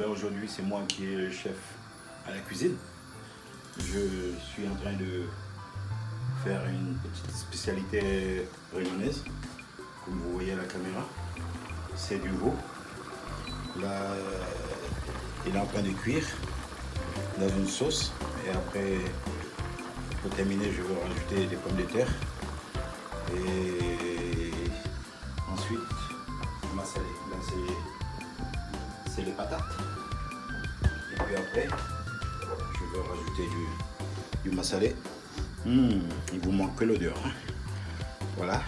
Aujourd'hui, c'est moi qui est le chef à la cuisine. Je suis en train de faire une petite spécialité réunionnaise. Comme vous voyez à la caméra, c'est du veau. Là, il est en train de cuire dans une sauce. Et après, pour terminer, je vais rajouter des pommes de terre. Et ensuite, massaler. Là, c'est les patates. Et puis après, je vais rajouter du massalé. Il vous manque que l'odeur. Hein. Voilà.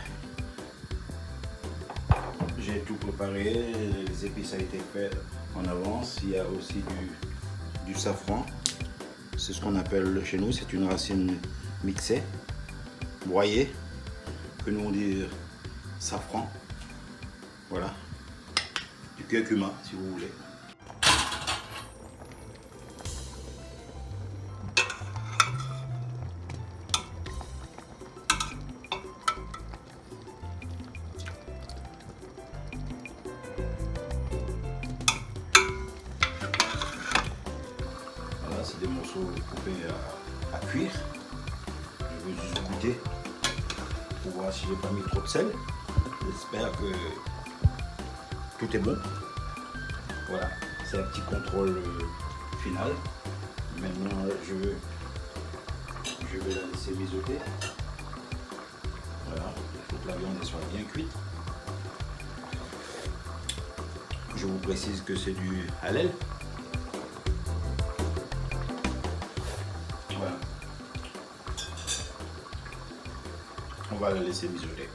J'ai tout préparé. Les épices ont été faites en avance. Il y a aussi du safran. C'est ce qu'on appelle chez nous. C'est une racine mixée, broyée, que nous on dit safran. Voilà. Du curcuma si vous voulez. Voilà, c'est des morceaux coupés à cuire. Je vais juste goûter pour voir si j'ai pas mis trop de sel. J'espère que tout est bon. Voilà, c'est un petit contrôle final. Maintenant, je vais la laisser mijoter. Voilà, il faut que la viande soit bien cuite. Je vous précise que c'est du halal. Voilà. On va la laisser mijoter.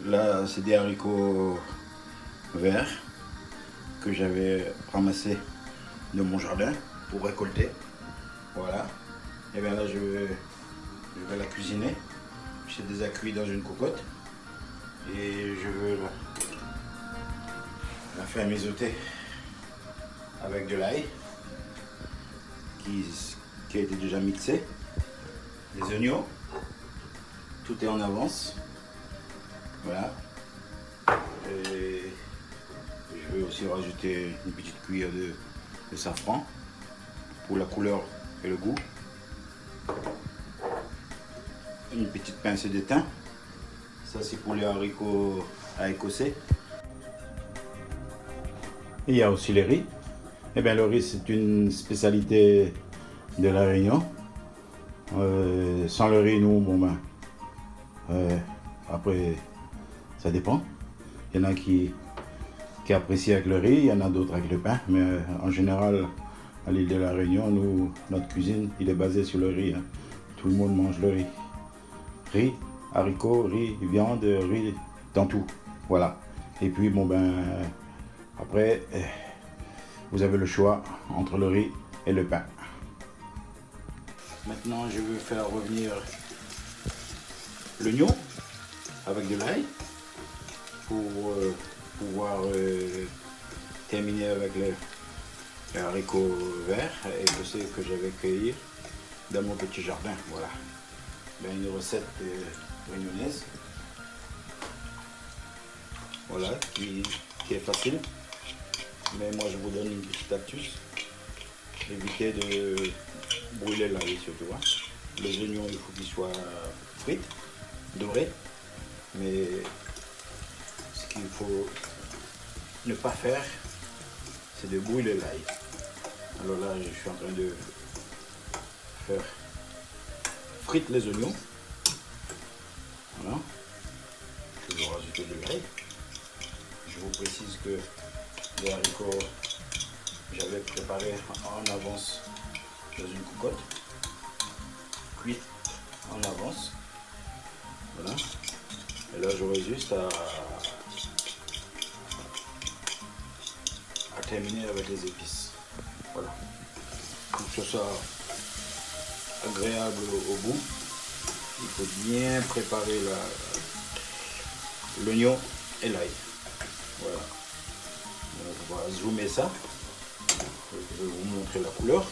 Là, c'est des haricots verts que j'avais ramassés de mon jardin pour récolter. Voilà. Et bien là, je vais la cuisiner. J'ai déjà cuit dans une cocotte. Et je veux la faire mijoter avec de l'ail qui a été déjà mixé. Des oignons. Tout est en avance. Voilà. Et je vais aussi rajouter une petite cuillère de safran pour la couleur et le goût. Une petite pincée de thym. Ça c'est pour les haricots à écossais. Et il y a aussi le riz. Eh bien le riz c'est une spécialité de la Réunion. Sans le riz nous, bon ben, après ça dépend. Il y en a qui apprécient avec le riz, il y en a d'autres avec le pain. Mais en général, à l'île de la Réunion, nous, notre cuisine, il est basé sur le riz. Hein. Tout le monde mange le riz. Riz, haricots, riz, viande, riz, dans tout. Voilà. Et puis, bon ben, après, vous avez le choix entre le riz et le pain. Maintenant, je vais faire revenir l'oignon avec de l'ail pour pouvoir terminer avec les haricots verts écossais que j'avais cueillis dans mon petit jardin. Voilà. Ben, une recette réunionnaise. Voilà, qui est facile. Mais moi je vous donne une petite astuce. Évitez de brûler l'ail surtout. Hein. Les oignons, il faut qu'ils soient frits, dorés. Mais ce qu'il faut ne pas faire, c'est de brûler l'ail. Alors là, je suis en train de faire frire les oignons. Voilà. Je vais rajouter de l'ail. Je vous précise que les haricots, j'avais préparé en avance dans une cocotte, cuite en avance. Voilà. Et là, j'aurai juste à terminer avec les épices. Voilà. Pour que ce soit agréable au goût, il faut bien préparer l'oignon et l'ail. Voilà. On va zoomer ça. Je vais vous montrer la couleur,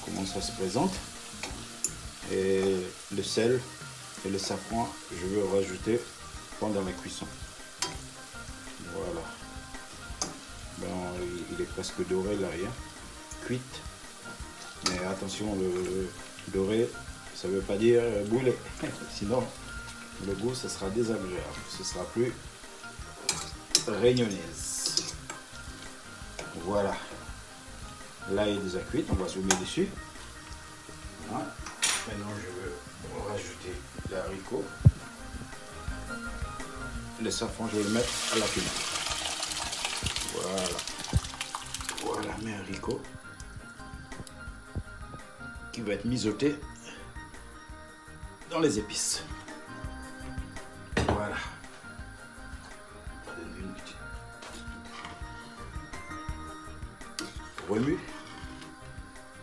comment ça se présente. Et le sel et le safran, je vais rajouter pendant la cuisson. Voilà. Ben est presque doré l'arrière, cuite. Mais attention, le doré, ça ne veut pas dire brûlé. Sinon, le goût, ce sera désagréable. Ce sera plus réunionnaise. Voilà. Là, il est déjà cuit. On va zoomer dessus. Voilà. Maintenant, je vais rajouter les haricots. Le safran, je vais le mettre à la cuisine. Voilà. Voilà mes haricots qui va être mijoté dans les épices. Voilà. On va donner une petite remue.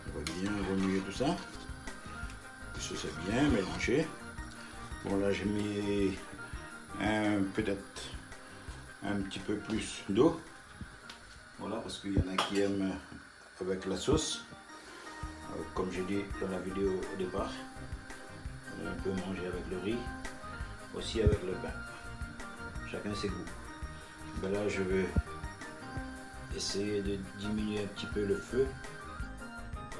On va bien remuer tout ça. Que ce soit bien mélangé. Bon là j'ai mis peut-être un petit peu plus d'eau. Voilà, parce qu'il y en a qui aiment avec la sauce. Comme j'ai dit dans la vidéo au départ, on peut manger avec le riz, aussi avec le pain. Chacun ses goûts. Ben là, je vais essayer de diminuer un petit peu le feu.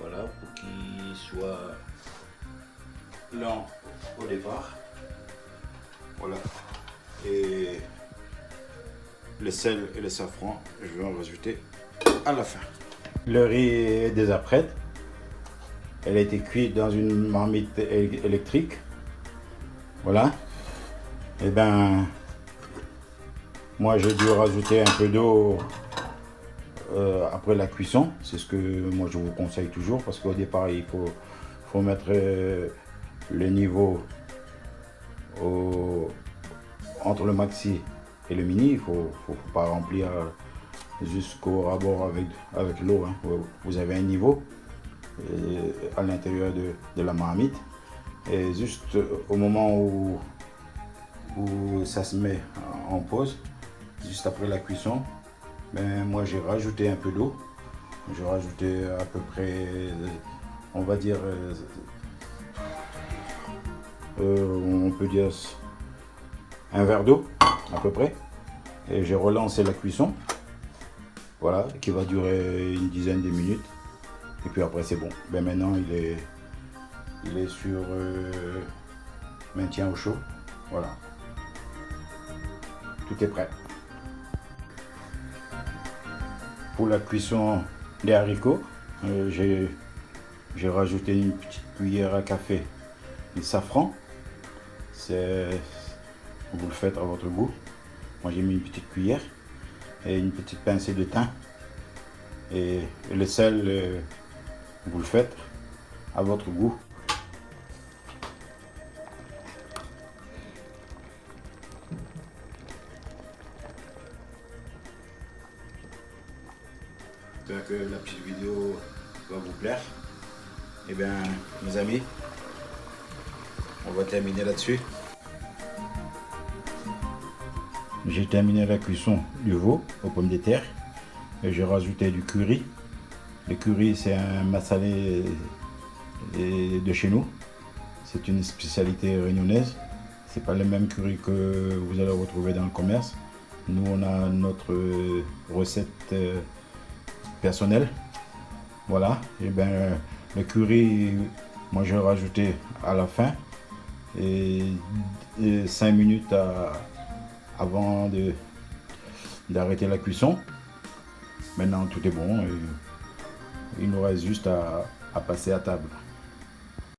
Voilà, pour qu'il soit lent au départ. Voilà. Et le sel et le safran, je vais en rajouter à la fin. Le riz est déjà prêt. Elle a été cuite dans une marmite électrique. Voilà. Et ben, moi j'ai dû rajouter un peu d'eau après la cuisson. C'est ce que moi je vous conseille toujours, parce qu'au départ il faut mettre le niveau entre le maxi et le mini. Il faut pas remplir jusqu'au rabord avec l'eau, hein. Vous avez un niveau à l'intérieur de la marmite, et juste au moment où ça se met en pause, juste après la cuisson, ben moi j'ai rajouté un peu d'eau. J'ai rajouté à peu près, on va dire, on peut dire un verre d'eau à peu près, et j'ai relancé la cuisson, voilà, qui va durer une dizaine de minutes. Et puis après c'est bon. Ben maintenant il est sur maintien au chaud. Voilà. Tout est prêt. Pour la cuisson des haricots, j'ai rajouté une petite cuillère à café de safran. Vous le faites à votre goût. Moi j'ai mis une petite cuillère et une petite pincée de thym. Et le sel, vous le faites à votre goût. J'espère que la petite vidéo va vous plaire. Et bien, mes amis, on va terminer là-dessus. J'ai terminé la cuisson du veau aux pommes de terre et j'ai rajouté du curry. Le curry, c'est un massalé de chez nous. C'est une spécialité réunionnaise. C'est pas le même curry que vous allez retrouver dans le commerce. Nous, on a notre recette personnelle. Voilà. Et ben, le curry, moi, je l'ai rajouté à la fin et 5 minutes avant d'arrêter la cuisson. Maintenant, tout est bon. Et il nous reste juste à passer à table.